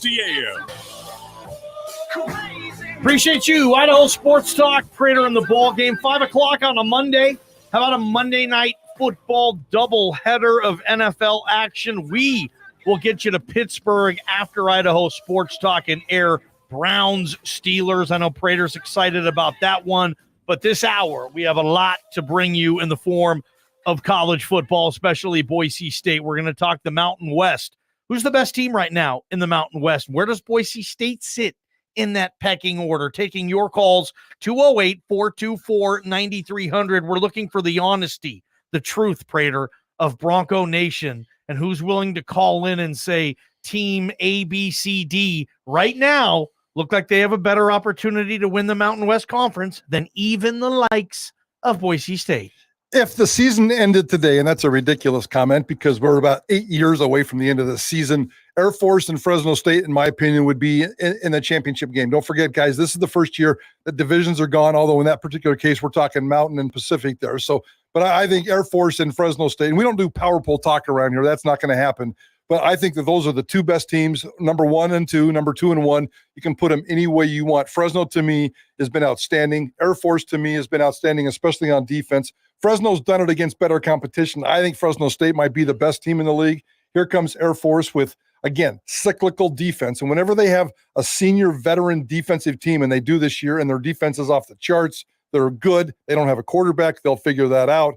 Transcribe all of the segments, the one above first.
AM. Appreciate you. Idaho Sports Talk, Prater and the Ballgame. 5 o'clock on a Monday. How about a Monday night football doubleheader of NFL action? We will get you to Pittsburgh after Idaho Sports Talk and air Browns Steelers. I know Prater's excited about that one, but this hour we have a lot to bring you in the form of college football, especially Boise State. We're going to talk the Mountain West. Who's the best team right now in the Mountain West? Where does Boise State sit in that pecking order? Taking your calls, 208-424-9300. We're looking for the honesty, the truth, Prater, of Bronco Nation, and who's willing to call in and say Team ABCD right now look like they have a better opportunity to win the Mountain West Conference than even the likes of Boise State. If the season ended today, and that's a ridiculous comment because we're about 8 years away from the end of the season, Air Force and Fresno State, in my opinion, would be in the championship game. Don't forget, guys, this is the first year that divisions are gone, although in that particular case, we're talking Mountain and Pacific there. So, but I think Air Force and Fresno State, and we don't do power poll talk around here. That's not going to happen. But I think that those are the two best teams, number 1 and 2, number 2 and 1. You can put them any way you want. Fresno, to me, has been outstanding. Air Force, to me, has been outstanding, especially on defense. Fresno's done it against better competition. I think Fresno State might be the best team in the league. Here comes Air Force with, again, cyclical defense. And whenever they have a senior veteran defensive team, and they do this year, and their defense is off the charts, they're good. They don't have a quarterback. They'll figure that out.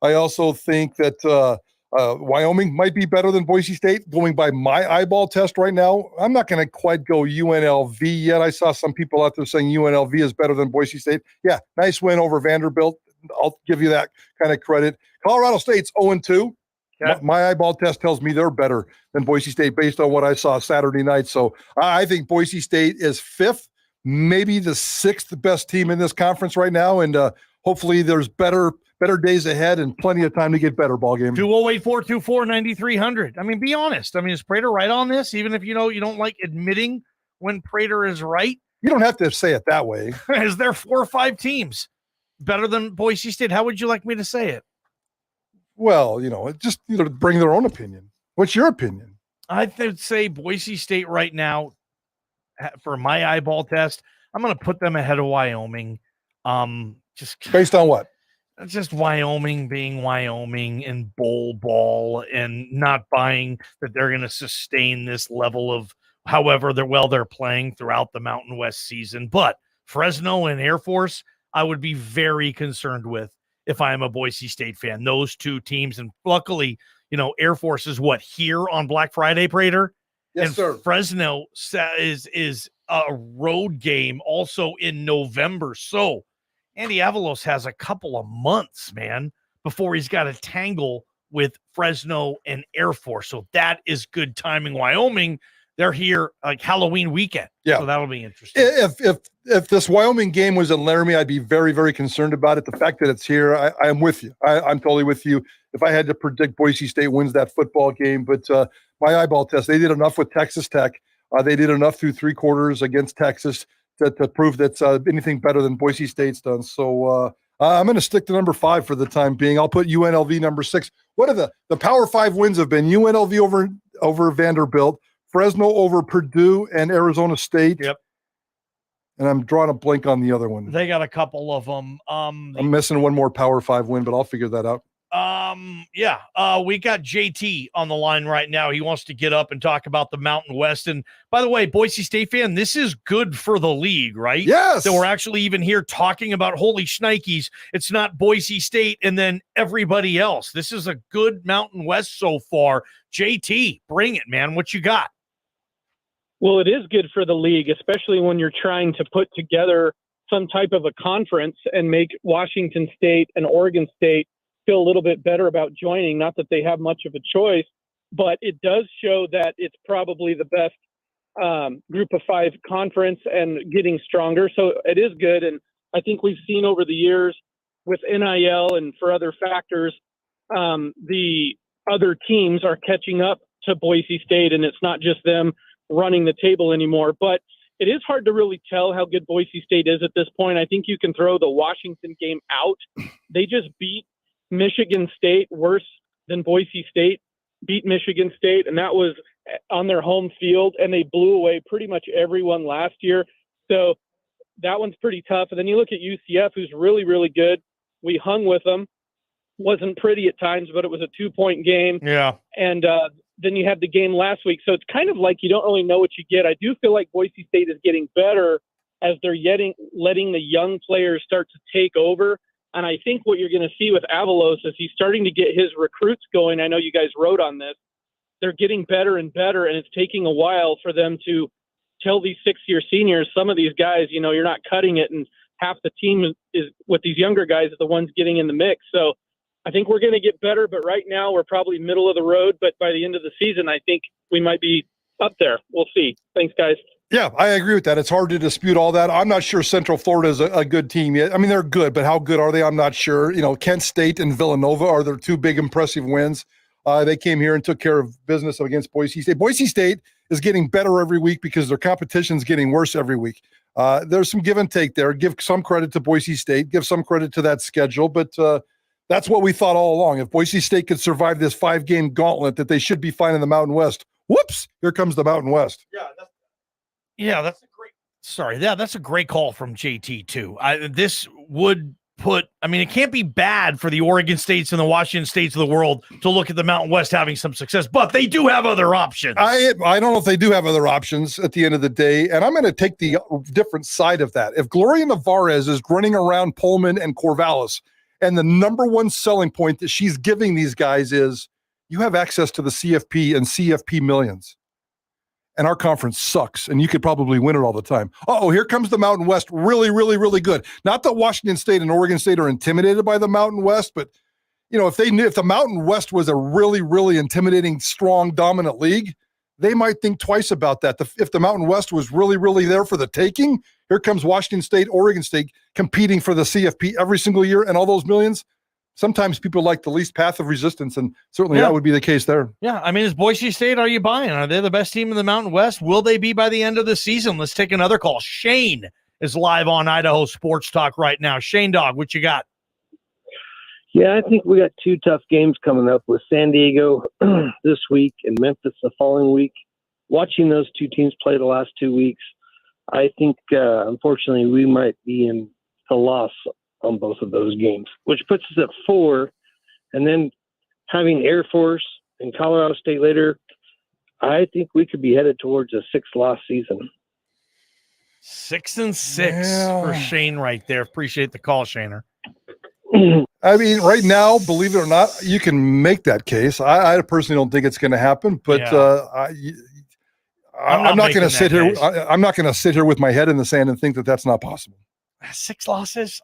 I also think that Wyoming might be better than Boise State. Going by my eyeball test right now, I'm not going to quite go UNLV yet. I saw some people out there saying UNLV is better than Boise State. Yeah, nice win over Vanderbilt. I'll give you that kind of credit. Colorado State's 0-2. Yeah. My eyeball test tells me they're better than Boise State based on what I saw Saturday night. So I think Boise State is 5th, maybe the 6th best team in this conference right now. And hopefully there's better days ahead and plenty of time to get better. Ball game. 208-424-9300. I mean, be honest. I mean, is Prater right on this? Even if you don't like admitting when Prater is right? You don't have to say it that way. Is there 4 or 5 teams better than Boise State? How would you like me to say it? Well, just bring their own opinion. What's your opinion? I would say Boise State right now, for my eyeball test, I'm going to put them ahead of Wyoming. Just based on what? Just Wyoming being Wyoming and bowl ball and not buying that they're going to sustain this level of however they're playing throughout the Mountain West season. But Fresno and Air Force, I would be very concerned with if I am a Boise State fan. Those two teams, and luckily, Air Force is here on Black Friday, Prater? Yes, and sir. Fresno is a road game also in November. So Andy Avalos has a couple of months, man, before he's got to tangle with Fresno and Air Force. So that is good timing. Wyoming, they're here like Halloween weekend. Yeah. So that'll be interesting. If this Wyoming game was in Laramie, I'd be very, very concerned about it. The fact that it's here, I am with you. I'm totally with you. If I had to predict Boise State wins that football game, but my eyeball test, they did enough with Texas Tech. They did enough through 3 quarters against Texas to prove that anything better than Boise State's done. So I'm going to stick to number 5 for the time being. I'll put UNLV number 6. What are the Power 5 wins have been? UNLV over Vanderbilt, Fresno over Purdue and Arizona State. Yep. And I'm drawing a blank on the other one. They got a couple of them. I'm missing one more Power 5 win, but I'll figure that out. We got JT on the line right now. He wants to get up and talk about the Mountain West. And by the way, Boise State fan, this is good for the league, right? Yes. So we're actually even here talking about holy shnikes. It's not Boise State and then everybody else. This is a good Mountain West so far. JT, bring it, man. What you got? Well, it is good for the league, especially when you're trying to put together some type of a conference and make Washington State and Oregon State feel a little bit better about joining. Not that they have much of a choice, but it does show that it's probably the best group of 5 conference and getting stronger. So it is good. And I think we've seen over the years with NIL and for other factors, the other teams are catching up to Boise State, and it's not just them running the table anymore. But it is hard to really tell how good Boise State is at this point. I think you can throw the Washington game out. They just beat Michigan State worse than Boise State beat Michigan State, and that was on their home field, and they blew away pretty much everyone last year. So that one's pretty tough. And then you look at UCF, who's really, really good. We hung with them. Wasn't pretty at times, but it was a 2-point game. Yeah. And then you had the game last week. So it's kind of like you don't really know what you get. I do feel like Boise State is getting better as they're letting the young players start to take over. And I think what you're going to see with Avalos is he's starting to get his recruits going. I know you guys wrote on this. They're getting better and better, and it's taking a while for them to tell these 6-year seniors, some of these guys, you're not cutting it, and half the team is with these younger guys are the ones getting in the mix. So I think we're going to get better, but right now we're probably middle of the road. But by the end of the season, I think we might be up there. We'll see. Thanks, guys. Yeah, I agree with that. It's hard to dispute all that. I'm not sure Central Florida is a good team yet. I mean, they're good, but how good are they? I'm not sure. Kent State and Villanova are their two big, impressive wins. They came here and took care of business against Boise State. Boise State is getting better every week because their competition is getting worse every week. There's some give and take there. Give some credit to Boise State. Give some credit to that schedule. But that's what we thought all along. If Boise State could survive this 5-game gauntlet, that they should be fine in the Mountain West. Whoops! Here comes the Mountain West. That's a great. Sorry, that's a great call from JT too. This would put. I mean, it can't be bad for the Oregon States and the Washington States of the world to look at the Mountain West having some success, but they do have other options. I don't know if they do have other options at the end of the day, and I'm going to take the different side of that. If Gloria Navarez is running around Pullman and Corvallis, and the number one selling point that she's giving these guys is you have access to the CFP and CFP millions. And our conference sucks, and you could probably win it all the time. Here comes the Mountain West, really, really, really good. Not that Washington State and Oregon State are intimidated by the Mountain West, but if the Mountain West was a really, really intimidating, strong, dominant league, they might think twice about that. If the Mountain West was really, really there for the taking, here comes Washington State, Oregon State competing for the CFP every single year, and all those millions. Sometimes people like the least path of resistance, and certainly that would be the case there. Yeah, I mean, is Boise State, are you buying? Are they the best team in the Mountain West? Will they be by the end of the season? Let's take another call. Shane is live on Idaho Sports Talk right now. Shane Dog, what you got? Yeah, I think we got 2 tough games coming up with San Diego this week and Memphis the following week. Watching those 2 teams play the last 2 weeks, I think, unfortunately, we might be in a loss on both of those games, which puts us at 4. And then having Air Force and Colorado State later, I think we could be headed towards a 6-loss season. 6-6 for Shane right there. Appreciate the call, Shaner. I mean, right now, believe it or not, you can make that case. I personally don't think it's going to happen, but I'm not going to sit here. I'm not going to sit here with my head in the sand and think that that's not possible. 6 losses?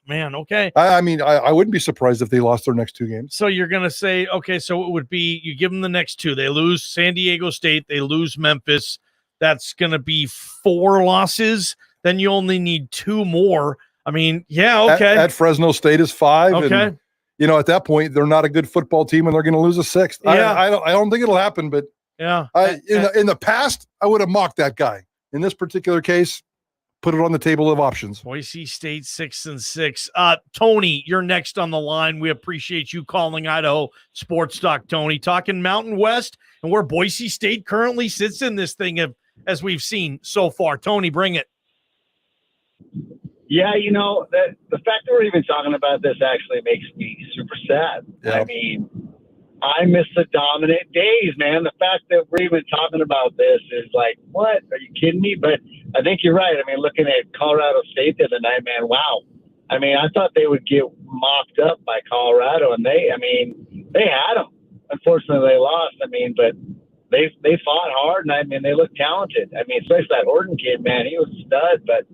Man, okay. I mean, I wouldn't be surprised if they lost their next 2 games. So you're going to say, okay, so it would be you give them the next 2. They lose San Diego State. They lose Memphis. That's going to be 4 losses. Then you only need 2 more. I mean, yeah, okay. At Fresno State is 5. Okay. And, at that point, they're not a good football team, and they're going to lose a 6th. Yeah. I don't think it'll happen, but yeah. In the past, I would have mocked that guy. In this particular case, put it on the table of options. Boise State 6-6. Tony, you're next on the line. We appreciate you calling Idaho Sports Talk, Tony. Talking Mountain West and where Boise State currently sits in this thing, as we've seen so far. Tony, bring it. Yeah, the fact that we're even talking about this actually makes me super sad. Yeah. I mean, I miss the dominant days, man. The fact that we're even talking about this is like, what? Are you kidding me? But I think you're right. I mean, looking at Colorado State the other night, man, wow. I mean, I thought they would get mopped up by Colorado, and they had them. Unfortunately, they lost. I mean, but they fought hard, and I mean, they looked talented. I mean, especially that Horton kid, man. He was a stud, but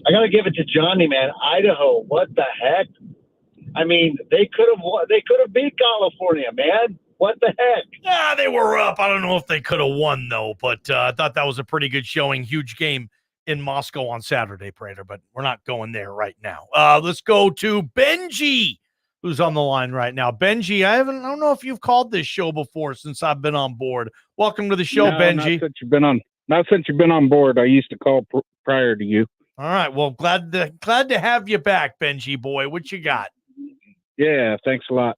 I got to give it to Johnny, man. Idaho, what the heck? I mean, they could have beat California, man. What the heck? Yeah, they were up. I don't know if they could have won, though, but I thought that was a pretty good showing. Huge game in Moscow on Saturday, Prater, but we're not going there right now. Let's go to Benji, who's on the line right now. Benji, I don't know if you've called this show before since I've been on board. Welcome to the show, Benji. Not since you've been on board. I used to call prior to you. All right. Well, glad to have you back, Benji boy. What you got? Yeah, thanks a lot.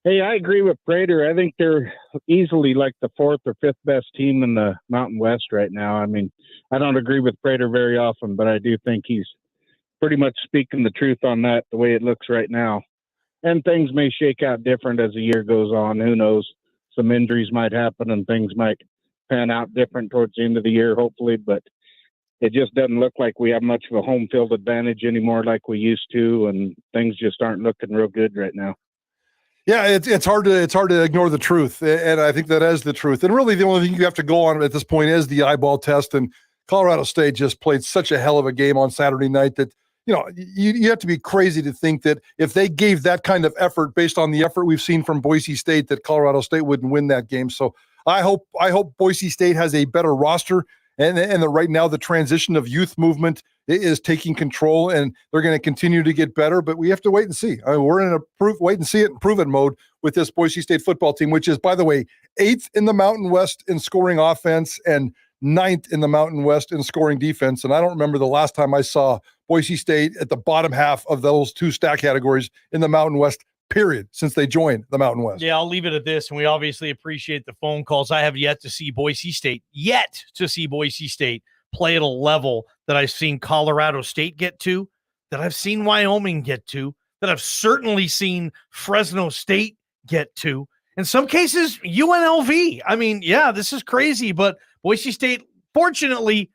Hey, I agree with Prater. I think they're easily like the fourth or fifth best team in the Mountain West right now. I mean, I don't agree with Prater very often, but I do think he's pretty much speaking the truth on that, the way it looks right now. And things may shake out different as the year goes on. Who knows? Some injuries might happen and things might pan out different towards the end of the year, hopefully. But it just doesn't look like we have much of a home field advantage anymore like we used to, and things just aren't looking real good right now. Yeah, it's hard to ignore the truth, and I think that is the truth. And really, the only thing you have to go on at this point is the eyeball test. And Colorado State just played such a hell of a game on Saturday night that you have to be crazy to think that if they gave that kind of effort based on the effort we've seen from Boise State, that Colorado State wouldn't win that game. So I hope Boise State has a better roster. And right now, the transition of youth movement is taking control, and they're going to continue to get better. But we have to wait and see. I mean, we're in a wait and see it and prove it mode with this Boise State football team, which is, by the way, 8th in the Mountain West in scoring offense and 9th in the Mountain West in scoring defense. And I don't remember the last time I saw Boise State at the bottom half of those two stat categories in the Mountain West, period, since they joined the Mountain West. Yeah, I'll leave it at this, and we obviously appreciate the phone calls. I have yet to see Boise State play at a level that I've seen Colorado State get to, that I've seen Wyoming get to, that I've certainly seen Fresno State get to. In some cases, UNLV. I mean, yeah, this is crazy, but Boise State, fortunately,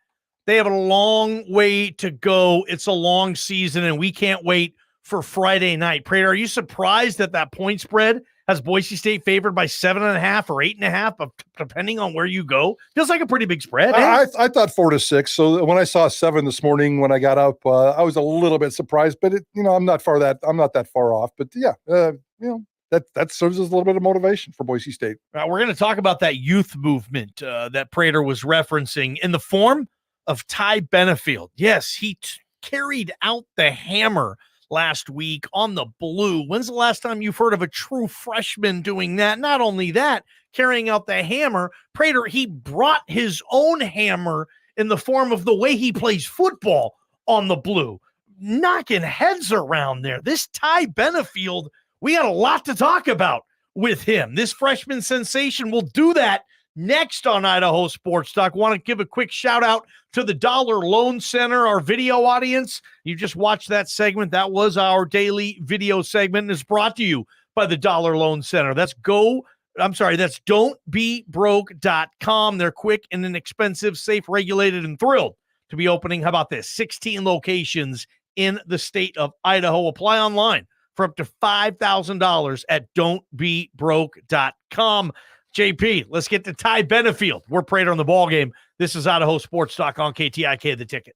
they have a long way to go. It's a long season, and we can't wait for Friday night. Prater, are you surprised that point spread has Boise State favored by 7.5 or 8.5, depending on where you go? Feels like a pretty big spread. I thought 4 to 6. So when I saw 7 this morning when I got up, I was a little bit surprised. But I'm not that far off. But yeah, that serves as a little bit of motivation for Boise State. We're going to talk about that youth movement that Prater was referencing in the form of Ty Benefield. Yes, he carried out the hammer last week on the blue. When's the last time you've heard of a true freshman doing that? Not only that, carrying out the hammer, Prater, he brought his own hammer in the form of the way he plays football on the blue, knocking heads around there. This Ty Benefield, we got a lot to talk about with him. This freshman sensation will do that next on Idaho Sports Talk. Want to give a quick shout out to the Dollar Loan Center, our video audience. You just watched that segment. That was our daily video segment, and is brought to you by the Dollar Loan Center. That's don'tbebroke.com. They're quick and inexpensive, safe, regulated, and thrilled to be opening. How about this? 16 locations in the state of Idaho. Apply online for up to $5,000 at don'tbebroke.com. JP, let's get to Ty Benefield. We're Prater on the ball game. This is Idaho Sports Talk on KTIK, The Ticket.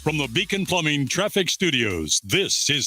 From the Beacon Plumbing Traffic Studios, this is